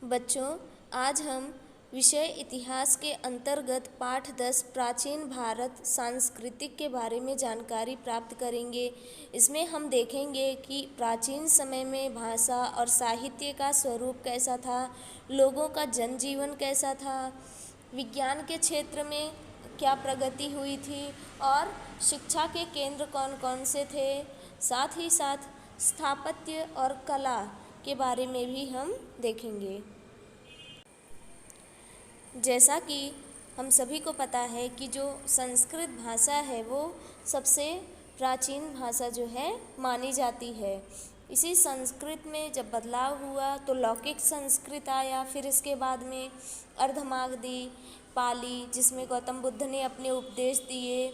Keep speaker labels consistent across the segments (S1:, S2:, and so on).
S1: बच्चों, आज हम विषय इतिहास के अंतर्गत पाठ 10 प्राचीन भारत सांस्कृतिक के बारे में जानकारी प्राप्त करेंगे। इसमें हम देखेंगे कि प्राचीन समय में भाषा और साहित्य का स्वरूप कैसा था, लोगों का जनजीवन कैसा था, विज्ञान के क्षेत्र में क्या प्रगति हुई थी और शिक्षा के केंद्र कौन कौन से थे। साथ ही साथ स्थापत्य और कला के बारे में भी हम देखेंगे। जैसा कि हम सभी को पता है कि जो संस्कृत भाषा है वो सबसे प्राचीन भाषा जो है मानी जाती है। इसी संस्कृत में जब बदलाव हुआ तो लौकिक संस्कृत आया, फिर इसके बाद में अर्धमागधी, पाली जिसमें गौतम बुद्ध ने अपने उपदेश दिए,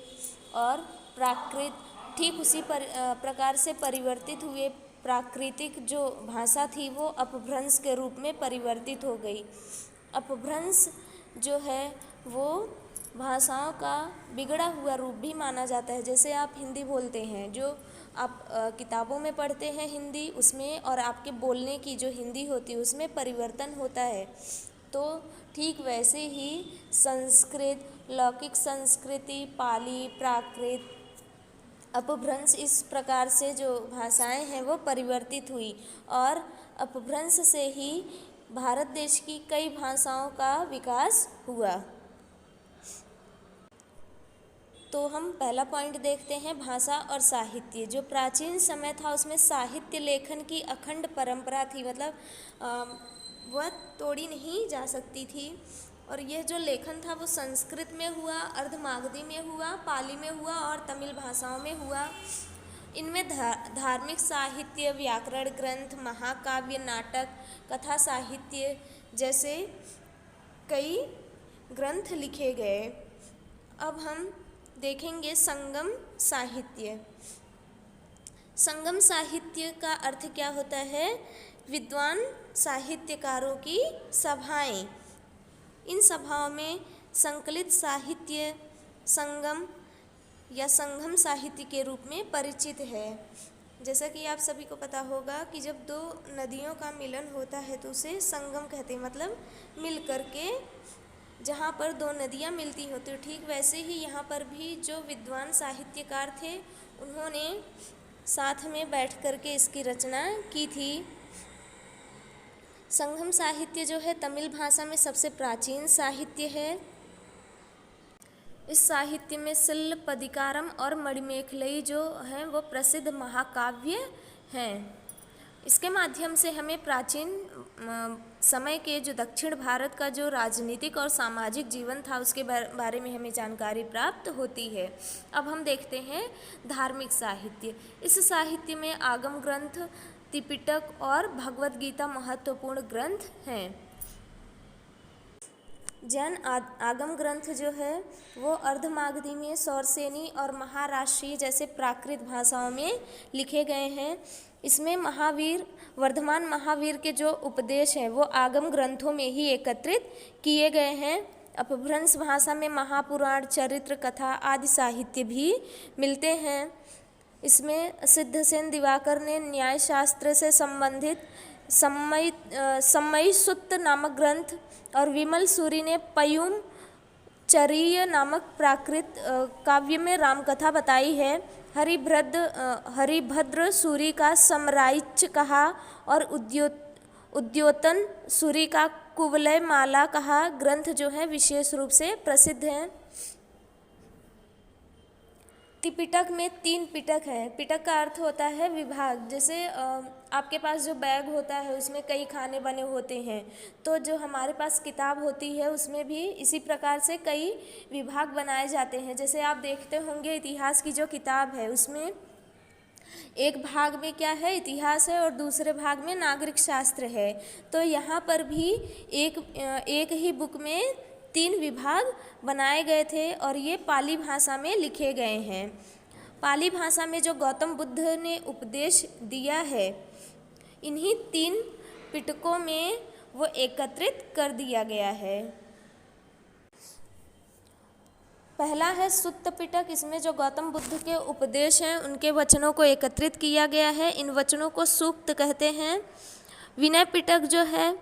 S1: और प्राकृत ठीक उसी प्रकार से परिवर्तित हुए। प्राकृतिक जो भाषा थी वो अपभ्रंश के रूप में परिवर्तित हो गई। अपभ्रंश जो है वो भाषाओं का बिगड़ा हुआ रूप भी माना जाता है। जैसे आप हिंदी बोलते हैं, जो आप किताबों में पढ़ते हैं हिंदी, उसमें और आपके बोलने की जो हिंदी होती है उसमें परिवर्तन होता है। तो ठीक वैसे ही संस्कृत, लौकिक संस्कृति, पाली, प्राकृत, अपभ्रंश, इस प्रकार से जो भाषाएं हैं वो परिवर्तित हुई, और अपभ्रंश से ही भारत देश की कई भाषाओं का विकास हुआ। तो हम पहला पॉइंट देखते हैं, भाषा और साहित्य। जो प्राचीन समय था उसमें साहित्य लेखन की अखंड परंपरा थी, मतलब वह तोड़ी नहीं जा सकती थी। और यह जो लेखन था वो संस्कृत में हुआ, अर्धमागधी में हुआ, पाली में हुआ और तमिल भाषाओं में हुआ। इनमें धार्मिक साहित्य, व्याकरण ग्रंथ, महाकाव्य, नाटक, कथा साहित्य जैसे कई ग्रंथ लिखे गए। अब हम देखेंगे संगम साहित्य। संगम साहित्य का अर्थ क्या होता है? विद्वान साहित्यकारों की सभाएं। इन सभाओं में संकलित साहित्य संगम या संगम साहित्य के रूप में परिचित है। जैसा कि आप सभी को पता होगा कि जब दो नदियों का मिलन होता है तो उसे संगम कहते हैं, मतलब मिल करके जहाँ पर दो नदियाँ मिलती होती हैं। ठीक वैसे ही यहाँ पर भी जो विद्वान साहित्यकार थे उन्होंने साथ में बैठ करके इसकी रचना की थी। संगम साहित्य जो है तमिल भाषा में सबसे प्राचीन साहित्य है। इस साहित्य में सिलप्पदिकारम और मणिमेखलई जो हैं वो प्रसिद्ध महाकाव्य हैं। इसके माध्यम से हमें प्राचीन समय के जो दक्षिण भारत का जो राजनीतिक और सामाजिक जीवन था उसके बारे में हमें जानकारी प्राप्त होती है। अब हम देखते हैं धार्मिक साहित्य। इस साहित्य में आगम ग्रंथ, त्रिपिटक और भगवद गीता महत्वपूर्ण ग्रंथ हैं। जैन आगम ग्रंथ जो है वो अर्धमागधी में, सौरसेनी और महाराष्ट्रीय जैसे प्राकृत भाषाओं में लिखे गए हैं। इसमें महावीर, वर्धमान महावीर के जो उपदेश हैं वो आगम ग्रंथों में ही एकत्रित किए गए हैं। अपभ्रंश भाषा में महापुराण, चरित्र, कथा आदि साहित्य भी मिलते हैं। इसमें सिद्धसेन दिवाकर ने न्याय शास्त्र से संबंधित सम्मयी सुत्त नामक ग्रंथ और विमल सूरी ने पयुम चरीय नामक प्राकृत काव्य में रामकथा बताई है। हरिभद्र सूरी का समराइच कहा और उद्योतन सूरी का कुवलय माला कहा ग्रंथ जो है विशेष रूप से प्रसिद्ध हैं। त्रिपिटक में 3 पिटक है। पिटक का अर्थ होता है विभाग। जैसे आपके पास जो बैग होता है उसमें कई खाने बने होते हैं, तो जो हमारे पास किताब होती है उसमें भी इसी प्रकार से कई विभाग बनाए जाते हैं। जैसे आप देखते होंगे इतिहास की जो किताब है उसमें एक भाग में क्या है, इतिहास है, और दूसरे भाग में नागरिक शास्त्र है। तो यहाँ पर भी एक ही बुक में 3 विभाग बनाए गए थे और ये पाली भाषा में लिखे गए हैं। पाली भाषा में जो गौतम बुद्ध ने उपदेश दिया है इन्हीं 3 पिटकों में वो एकत्रित कर दिया गया है। पहला है सुत्त पिटक। इसमें जो गौतम बुद्ध के उपदेश हैं उनके वचनों को एकत्रित किया गया है। इन वचनों को सूक्त कहते हैं। विनय पिटक जो है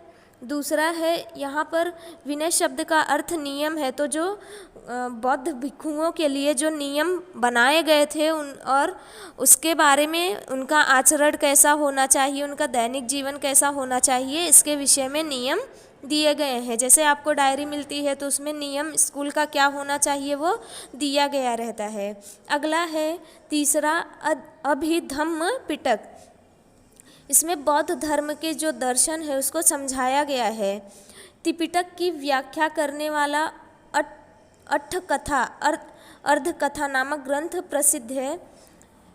S1: दूसरा है यहाँ पर विनय शब्द का अर्थ नियम है, तो जो बौद्ध भिक्षुओं के लिए जो नियम बनाए गए थे और उसके बारे में उनका आचरण कैसा होना चाहिए, उनका दैनिक जीवन कैसा होना चाहिए, इसके विषय में नियम दिए गए हैं। जैसे आपको डायरी मिलती है तो उसमें नियम स्कूल का क्या होना चाहिए वो दिया गया रहता है। अगला है तीसरा अभिधम्म पिटक। इसमें बौद्ध धर्म के जो दर्शन है उसको समझाया गया है। त्रिपिटक की व्याख्या करने वाला अट्ठकथा अर्धकथा नामक ग्रंथ प्रसिद्ध है।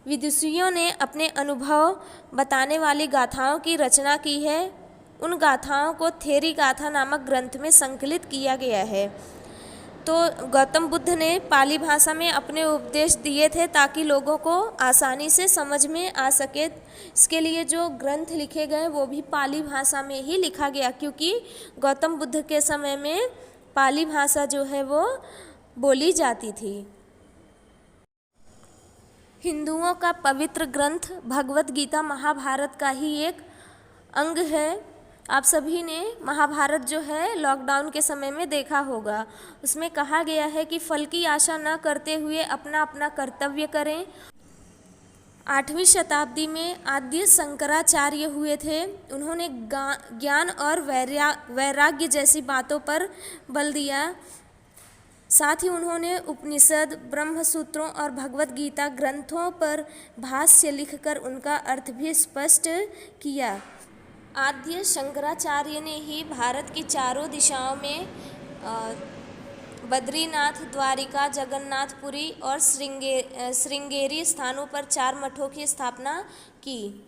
S1: विदुषियों ने अपने अनुभव बताने वाली गाथाओं की रचना की है। उन गाथाओं को थेरी गाथा नामक ग्रंथ में संकलित किया गया है। तो गौतम बुद्ध ने पाली भाषा में अपने उपदेश दिए थे ताकि लोगों को आसानी से समझ में आ सके। इसके लिए जो ग्रंथ लिखे गए वो भी पाली भाषा में ही लिखा गया, क्योंकि गौतम बुद्ध के समय में पाली भाषा जो है वो बोली जाती थी। हिंदुओं का पवित्र ग्रंथ भगवत गीता महाभारत का ही एक अंग है। आप सभी ने महाभारत जो है लॉकडाउन के समय में देखा होगा। उसमें कहा गया है कि फल की आशा न करते हुए अपना अपना कर्तव्य करें। 8वीं शताब्दी में आद्य शंकराचार्य हुए थे। उन्होंने ज्ञान और वैराग्य जैसी बातों पर बल दिया। साथ ही उन्होंने उपनिषद, ब्रह्मसूत्रों और भगवत गीता ग्रंथों पर भाष्य लिखकर उनका अर्थ भी स्पष्ट किया। आद्य शंकराचार्य ने ही भारत की चारों दिशाओं में बद्रीनाथ, द्वारिका, जगन्नाथपुरी और श्रृंगेरी स्थानों पर 4 मठों की स्थापना की।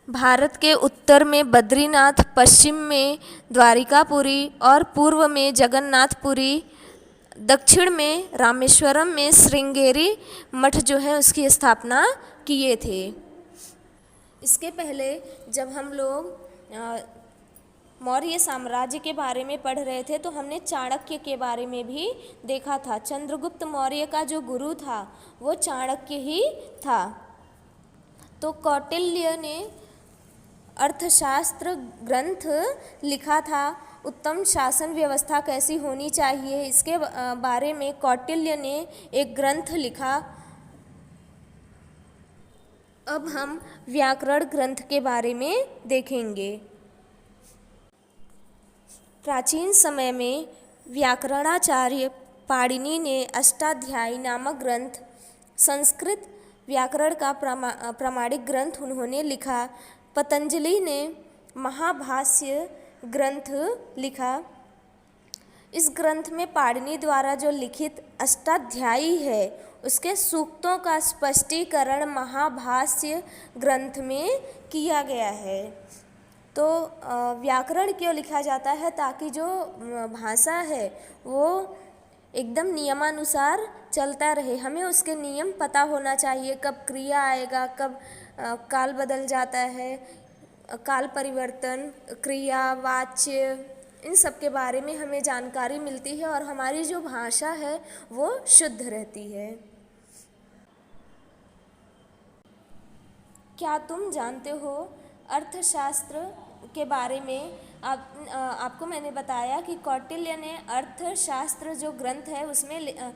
S1: भारत के उत्तर में बद्रीनाथ, पश्चिम में द्वारिकापुरी और पूर्व में जगन्नाथपुरी, दक्षिण में रामेश्वरम में श्रृंगेरी मठ जो है उसकी स्थापना किए थे। इसके पहले जब हम लोग मौर्य साम्राज्य के बारे में पढ़ रहे थे तो हमने चाणक्य के बारे में भी देखा था। चंद्रगुप्त मौर्य का जो गुरु था वो चाणक्य ही था। तो कौटिल्य ने अर्थशास्त्र ग्रंथ लिखा था। उत्तम शासन व्यवस्था कैसी होनी चाहिए इसके बारे में कौटिल्य ने एक ग्रंथ लिखा। अब हम व्याकरण ग्रंथ के बारे में देखेंगे। प्राचीन समय में व्याकरणाचार्य पाणिनि ने अष्टाध्यायी नामक ग्रंथ, संस्कृत व्याकरण का प्रामाणिक ग्रंथ उन्होंने लिखा। पतंजलि ने महाभाष्य ग्रंथ लिखा। इस ग्रंथ में पाणिनि द्वारा जो लिखित अष्टाध्यायी है उसके सूक्तों का स्पष्टीकरण महाभाष्य ग्रंथ में किया गया है। तो व्याकरण क्यों लिखा जाता है? ताकि जो भाषा है वो एकदम नियमानुसार चलता रहे। हमें उसके नियम पता होना चाहिए, कब क्रिया आएगा, कब काल बदल जाता है, काल परिवर्तन, क्रिया, वाच्य, इन सब के बारे में हमें जानकारी मिलती है और हमारी जो भाषा है वो शुद्ध रहती है। क्या तुम जानते हो अर्थशास्त्र के बारे में? आपको मैंने बताया कि कौटिल्य ने अर्थशास्त्र जो ग्रंथ है उसमें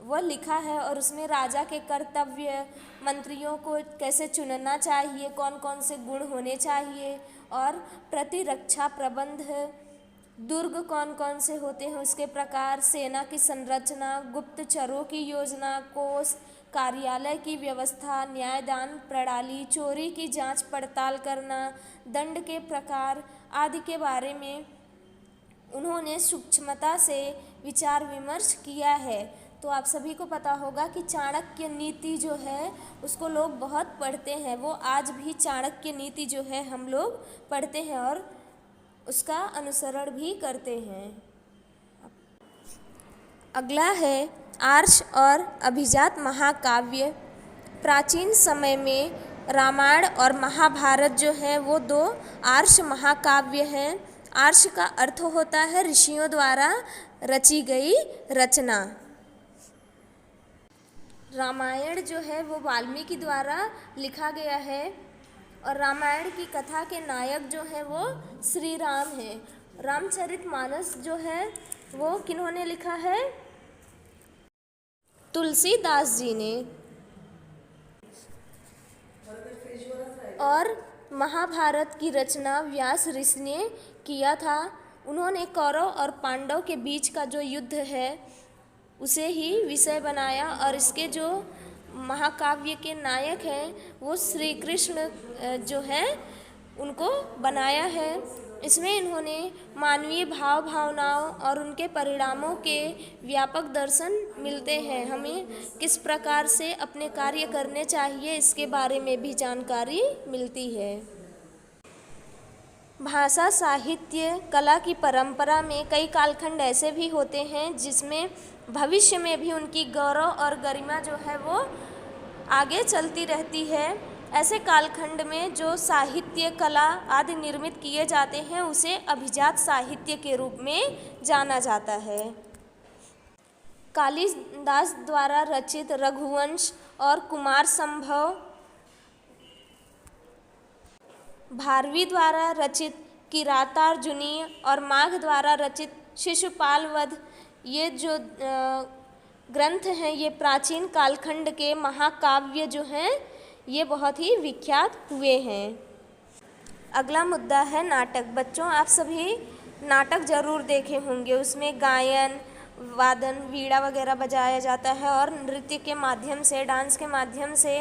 S1: वो लिखा है और उसमें राजा के कर्तव्य, मंत्रियों को कैसे चुनना चाहिए, कौन कौन से गुण होने चाहिए और प्रतिरक्षा प्रबंध, दुर्ग कौन कौन से होते हैं उसके प्रकार, सेना की संरचना, गुप्तचरों की योजना, कोष, कार्यालय की व्यवस्था, न्यायदान प्रणाली, चोरी की जांच पड़ताल करना, दंड के प्रकार आदि के बारे में उन्होंने सूक्ष्मता से विचार विमर्श किया है। तो आप सभी को पता होगा कि चाणक्य नीति जो है उसको लोग बहुत पढ़ते हैं। वो आज भी चाणक्य नीति जो है हम लोग पढ़ते हैं और उसका अनुसरण भी करते हैं। अगला है आर्ष और अभिजात महाकाव्य। प्राचीन समय में रामायण और महाभारत जो है वो 2 आर्ष महाकाव्य हैं। आर्ष का अर्थ होता है ऋषियों द्वारा रची गई रचना। रामायण जो है वो वाल्मीकि द्वारा लिखा गया है और रामायण की कथा के नायक जो है वो श्री राम है। रामचरितमानस जो है वो किन्होंने लिखा है? तुलसीदास जी ने। और महाभारत की रचना व्यास ऋषि ने किया था। उन्होंने कौरव और पांडव के बीच का जो युद्ध है उसे ही विषय बनाया और इसके जो महाकाव्य के नायक हैं वो श्री कृष्ण जो हैं उनको बनाया है। इसमें इन्होंने मानवीय भाव भावनाओं और उनके परिणामों के व्यापक दर्शन मिलते हैं। हमें किस प्रकार से अपने कार्य करने चाहिए इसके बारे में भी जानकारी मिलती है। भाषा, साहित्य, कला की परंपरा में कई कालखंड ऐसे भी होते हैं जिसमें भविष्य में भी उनकी गौरव और गरिमा जो है वो आगे चलती रहती है। ऐसे कालखंड में जो साहित्य, कला आदि निर्मित किए जाते हैं उसे अभिजात साहित्य के रूप में जाना जाता है। कालिदास द्वारा रचित रघुवंश और कुमार संभव, भारवी द्वारा रचित किरातार्जुनीय और माघ द्वारा रचित शिशुपाल वध, ये जो ग्रंथ हैं ये प्राचीन कालखंड के महाकाव्य जो हैं ये बहुत ही विख्यात हुए हैं। अगला मुद्दा है नाटक। बच्चों, आप सभी नाटक ज़रूर देखे होंगे। उसमें गायन, वादन, वीणा वगैरह बजाया जाता है और नृत्य के माध्यम से, डांस के माध्यम से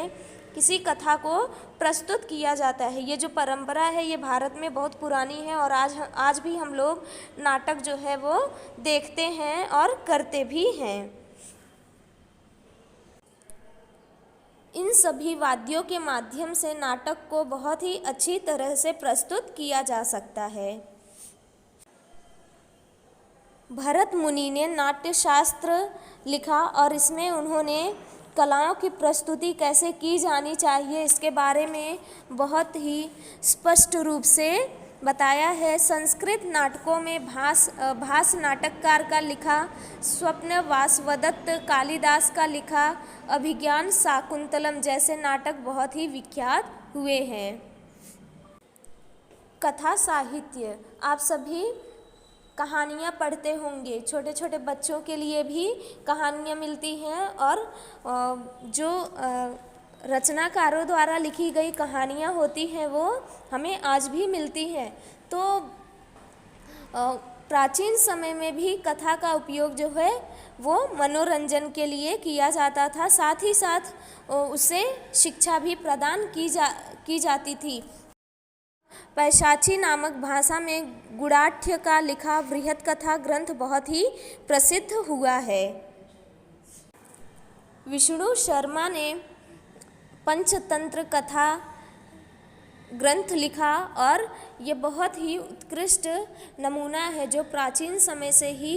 S1: किसी कथा को प्रस्तुत किया जाता है। ये जो परंपरा है ये भारत में बहुत पुरानी है और आज भी हम लोग नाटक जो है वो देखते हैं और करते भी हैं। इन सभी वाद्यों के माध्यम से नाटक को बहुत ही अच्छी तरह से प्रस्तुत किया जा सकता है। भरत मुनि ने नाट्य शास्त्र लिखा और इसमें उन्होंने कलाओं की प्रस्तुति कैसे की जानी चाहिए इसके बारे में बहुत ही स्पष्ट रूप से बताया है। संस्कृत नाटकों में भास नाटककार का लिखा, स्वप्न वासवदत्त कालिदास का लिखा, अभिज्ञान शाकुंतलम जैसे नाटक बहुत ही विख्यात हुए हैं। कथा साहित्य, आप सभी कहानियाँ पढ़ते होंगे। छोटे छोटे बच्चों के लिए भी कहानियाँ मिलती हैं और जो रचनाकारों द्वारा लिखी गई कहानियाँ होती हैं वो हमें आज भी मिलती हैं। तो प्राचीन समय में भी कथा का उपयोग जो है वो मनोरंजन के लिए किया जाता था, साथ ही साथ उससे शिक्षा भी प्रदान की जाती थी। पैशाची नामक भाषा में गुणाढ्य का लिखा बृहत कथा ग्रंथ बहुत ही प्रसिद्ध हुआ है। विष्णु शर्मा ने पंचतंत्र कथा ग्रंथ लिखा और ये बहुत ही उत्कृष्ट नमूना है जो प्राचीन समय से ही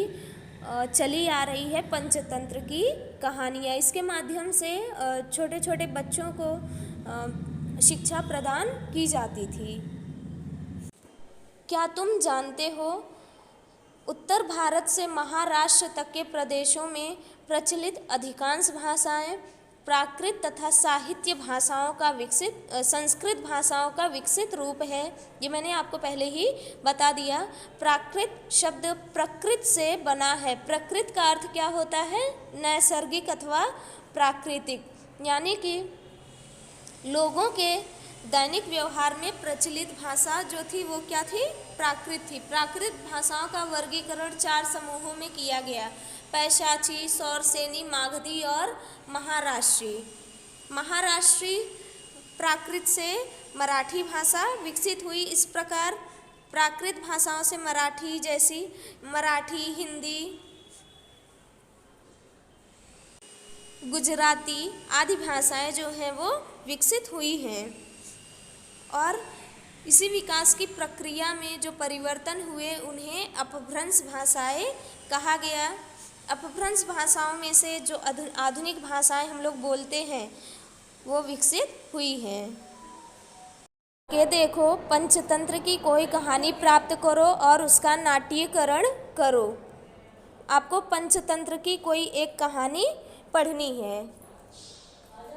S1: चली आ रही है। पंचतंत्र की कहानियाँ, इसके माध्यम से छोटे छोटे बच्चों को शिक्षा प्रदान की जाती थी। क्या तुम जानते हो, उत्तर भारत से महाराष्ट्र तक के प्रदेशों में प्रचलित अधिकांश भाषाएं प्राकृत तथा साहित्य भाषाओं का संस्कृत भाषाओं का विकसित रूप है। ये मैंने आपको पहले ही बता दिया। प्राकृत शब्द प्रकृत से बना है। प्रकृत का अर्थ क्या होता है? नैसर्गिक अथवा प्राकृतिक, यानी कि लोगों के दैनिक व्यवहार में प्रचलित भाषा जो थी वो क्या थी? प्राकृत थी। प्राकृत भाषाओं का वर्गीकरण 4 समूहों में किया गया: पैशाची, सौरसेनी, मागधी और महाराष्ट्री। महाराष्ट्री प्राकृत से मराठी भाषा विकसित हुई। इस प्रकार प्राकृत भाषाओं से मराठी जैसी मराठी, हिंदी, गुजराती आदि भाषाएं जो हैं वो विकसित हुई हैं। और इसी विकास की प्रक्रिया में जो परिवर्तन हुए उन्हें अपभ्रंश भाषाएं कहा गया। अपभ्रंश भाषाओं में से जो आधुनिक भाषाएं हम लोग बोलते हैं वो विकसित हुई हैं। के देखो, पंचतंत्र की कोई कहानी प्राप्त करो और उसका नाट्यकरण करो। आपको पंचतंत्र की कोई एक कहानी पढ़नी है।